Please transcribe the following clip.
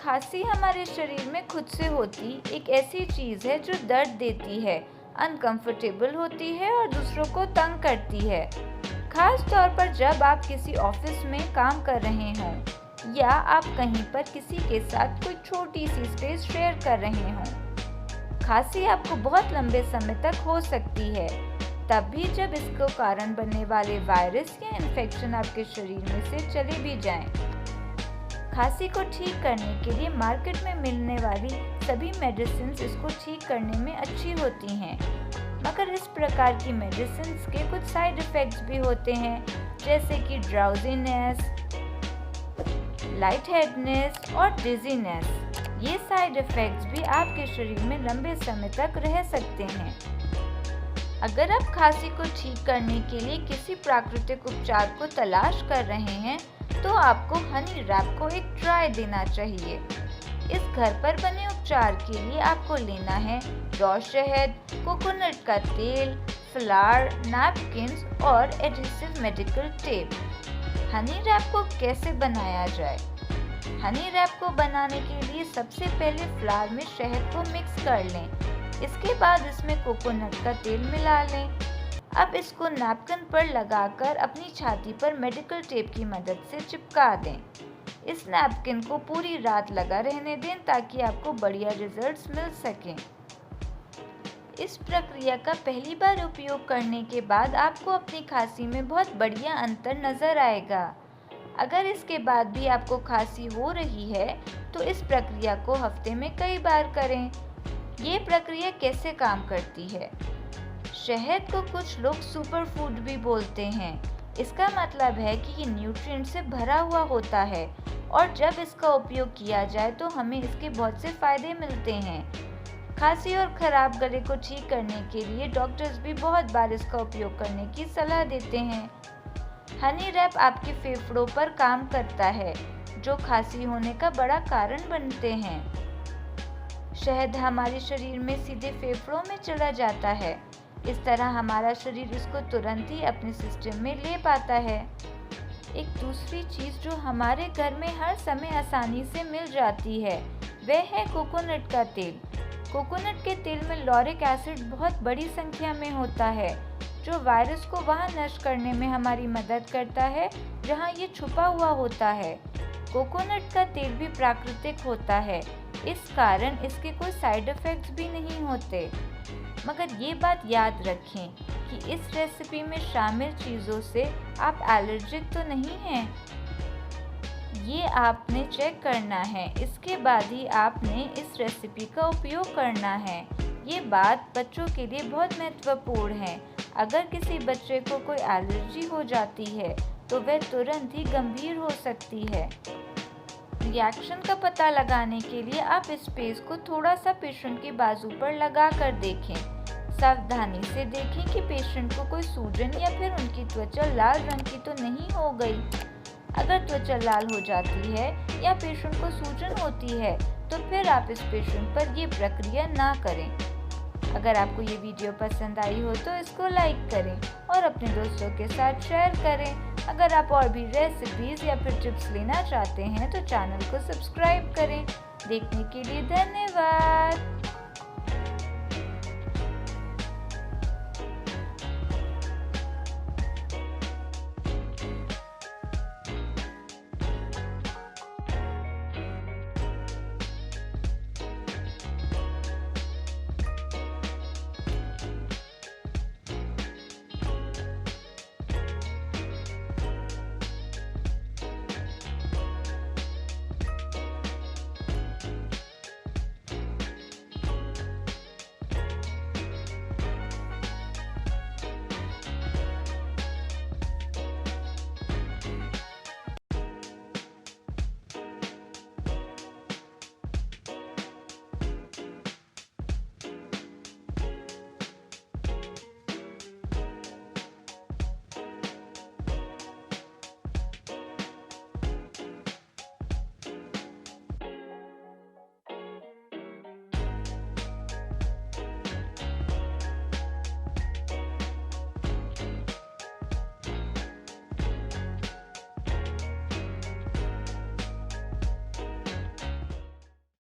खांसी हमारे शरीर में खुद से होती एक ऐसी चीज़ है जो दर्द देती है, अनकंफर्टेबल होती है और दूसरों को तंग करती है। खास तौर पर जब आप किसी ऑफिस में काम कर रहे हों या आप कहीं पर किसी के साथ कोई छोटी सी स्पेस शेयर कर रहे हों। खांसी आपको बहुत लंबे समय तक हो सकती है, तब भी जब इसको कारण बनने वाले वायरस या इन्फेक्शन आपके शरीर में से चले भी जाएं। खांसी को ठीक करने के लिए मार्केट में मिलने वाली सभी मेडिसिन इसको ठीक करने में अच्छी होती हैं, मगर इस प्रकार की मेडिसिन के कुछ साइड इफ़ेक्ट्स भी होते हैं, जैसे कि ड्राउजीनेस, लाइट हेडनेस और डिजीनेस। ये साइड इफ़ेक्ट्स भी आपके शरीर में लंबे समय तक रह सकते हैं। अगर आप खांसी को ठीक करने के लिए किसी प्राकृतिक उपचार को तलाश कर रहे हैं, तो आपको हनी रैप को एक ट्राई देना चाहिए। इस घर पर बने उपचार के लिए आपको लेना है रॉ शहद, कोकोनट का तेल, फ्लावर, नैपकिन्स और adhesive medical tape. Honey wrap को कैसे बनाया जाए? हनी रैप को बनाने के लिए सबसे पहले फ्लावर में शहद को मिक्स कर लें। इसके बाद इसमें कोकोनट का तेल मिला लें। अब इसको नैपकिन पर लगाकर अपनी छाती पर मेडिकल टेप की मदद से चिपका दें। इस नैपकिन को पूरी रात लगा रहने दें ताकि आपको बढ़िया रिजल्ट्स मिल सकें। इस प्रक्रिया का पहली बार उपयोग करने के बाद आपको अपनी खांसी में बहुत बढ़िया अंतर नज़र आएगा। अगर इसके बाद भी आपको खांसी हो रही है तो इस प्रक्रिया को हफ्ते में कई बार करें। ये प्रक्रिया कैसे काम करती है? शहद को कुछ लोग सुपर फूड भी बोलते हैं। इसका मतलब है कि ये न्यूट्रिएंट से भरा हुआ होता है और जब इसका उपयोग किया जाए तो हमें इसके बहुत से फायदे मिलते हैं। खांसी और खराब गले को ठीक करने के लिए डॉक्टर्स भी बहुत बार इसका उपयोग करने की सलाह देते हैं। हनी रैप आपके फेफड़ों पर काम करता है, जो खांसी होने का बड़ा कारण बनते हैं। शहद हमारे शरीर में सीधे फेफड़ों में चला जाता है। इस तरह हमारा शरीर इसको तुरंत ही अपने सिस्टम में ले पाता है। एक दूसरी चीज़ जो हमारे घर में हर समय आसानी से मिल जाती है, वह है कोकोनट का तेल। कोकोनट के तेल में लॉरिक एसिड बहुत बड़ी संख्या में होता है, जो वायरस को वहाँ नष्ट करने में हमारी मदद करता है जहाँ ये छुपा हुआ होता है। कोकोनट का तेल भी प्राकृतिक होता है, इस कारण इसके कोई साइड इफ़ेक्ट्स भी नहीं होते। मगर ये बात याद रखें कि इस रेसिपी में शामिल चीज़ों से आप एलर्जिक तो नहीं हैं। ये आपने चेक करना है, इसके बाद ही आपने इस रेसिपी का उपयोग करना है। ये बात बच्चों के लिए बहुत महत्वपूर्ण है। अगर किसी बच्चे को कोई एलर्जी हो जाती है तो वह तुरंत ही गंभीर हो सकती है। रिएक्शन का पता लगाने के लिए आप इस पेस्ट को थोड़ा सा पेशेंट के बाजू पर लगा कर देखें। सावधानी से देखें कि पेशेंट को कोई सूजन या फिर उनकी त्वचा लाल रंग की तो नहीं हो गई। अगर त्वचा लाल हो जाती है या पेशेंट को सूजन होती है तो फिर आप इस पेशेंट पर ये प्रक्रिया ना करें। अगर आपको ये वीडियो पसंद आई हो तो इसको लाइक करें और अपने दोस्तों के साथ शेयर करें। अगर आप और भी रेसिपीज़ या फिर टिप्स लेना चाहते हैं तो चैनल को सब्सक्राइब करें। देखने के लिए धन्यवाद।